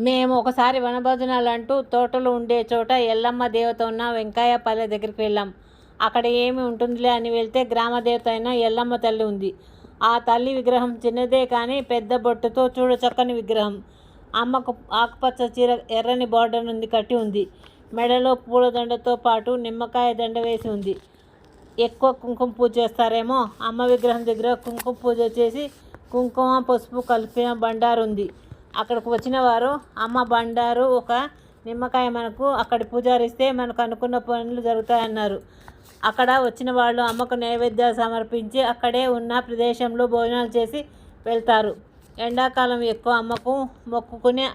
మేము ఒకసారి వనభోజనాలంటూ తోటలు ఉండే చోట ఎల్లమ్మ దేవత ఉన్న వెంకాయ పల్లె దగ్గరికి వెళ్ళాం. అక్కడ ఏమి ఉంటుందిలే అని వెళ్తే గ్రామ దేవత అయిన ఎల్లమ్మ తల్లి ఉంది. ఆ తల్లి విగ్రహం చిన్నదే కానీ పెద్ద బొట్టుతో చూడచక్కని విగ్రహం. అమ్మకు ఆకుపచ్చ చీర ఎర్రని బార్డర్ నుండి కట్టి ఉంది. మెడలో పూలదండతో పాటు నిమ్మకాయ దండ వేసి ఉంది. ఎక్కువ కుంకుమ పూజ చేస్తారేమో. అమ్మ విగ్రహం దగ్గర కుంకుమ పూజ చేసి కుంకుమ పసుపు కలిపిన బండారు ఉంది. అక్కడికి వచ్చిన వారు అమ్మ బండారు ఒక నిమ్మకాయ మనకు అక్కడి పూజారిస్తే మనకు అనుకున్న పనులు జరుగుతాయన్నారు. అక్కడ వచ్చిన వాళ్ళు అమ్మకు నైవేద్యాలు సమర్పించి అక్కడే ఉన్న ప్రదేశంలో భోజనాలు చేసి వెళ్తారు. ఎండాకాలం ఎక్కువ అమ్మకు మొక్కుకుని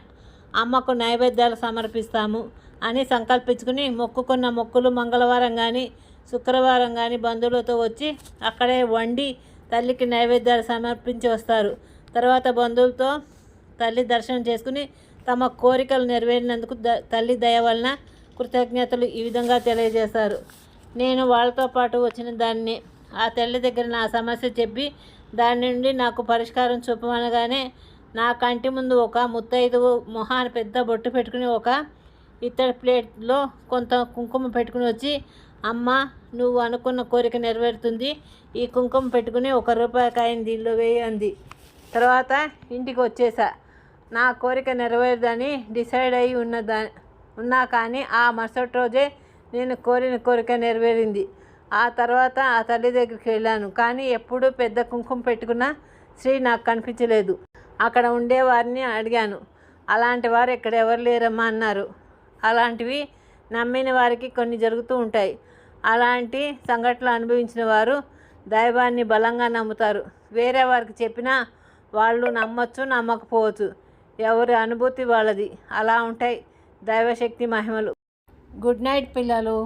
అమ్మకు నైవేద్యాలు సమర్పిస్తాము అని సంకల్పించుకుని మొక్కుకున్న మొక్కులు మంగళవారం కానీ శుక్రవారం కానీ బంధువులతో వచ్చి అక్కడే వండి తల్లికి నైవేద్యాలు సమర్పించి వస్తారు. తర్వాత బంధువులతో తల్లి దర్శనం చేసుకుని తమ కోరికలు నెరవేరినందుకు తల్లి దయ వలన కృతజ్ఞతలు ఈ విధంగా తెలియజేస్తారు. నేను వాళ్ళతో పాటు వచ్చిన దాన్ని ఆ తల్లి దగ్గర నా సమస్య చెప్పి దాని నుండి నాకు పరిష్కారం చూపమనగానే నా కంటి ముందు ఒక ముత్తైదువు మొహాన్ని పెద్ద బొట్టు పెట్టుకుని ఒక ఇత్తడి ప్లేట్లో కొంత కుంకుమ పెట్టుకుని వచ్చి, అమ్మ నువ్వు అనుకున్న కోరిక నెరవేరుతుంది, ఈ కుంకుమ పెట్టుకుని ₹1 కాయని దీనిలో వేయి అంది. తర్వాత ఇంటికి వచ్చేసా. నా కోరిక నెరవేరదని డిసైడ్ అయి ఉన్నా కానీ ఆ మరుసటి రోజే నేను కోరిన కోరిక నెరవేరింది. ఆ తర్వాత ఆ తల్లి దగ్గరికి వెళ్ళాను. కానీ ఎప్పుడూ పెద్ద కుంకుమ పెట్టుకున్న స్త్రీ నాకు కనిపించలేదు. అక్కడ ఉండేవారిని అడిగాను. అలాంటి వారు ఇక్కడ ఎవరు లేరమ్మా అన్నారు. అలాంటివి నమ్మిన వారికి కొన్ని జరుగుతూ ఉంటాయి. అలాంటి సంఘటనలు అనుభవించిన వారు దైవాన్ని బలంగా నమ్ముతారు. వేరే వారికి చెప్పినా వాళ్ళు నమ్మచ్చు, నమ్మకపోవచ్చు. ఎవరి అనుభూతి వాళ్ళది. అలా ఉంటాయి దైవశక్తి మహిమలు. గుడ్ నైట్ పిల్లలు.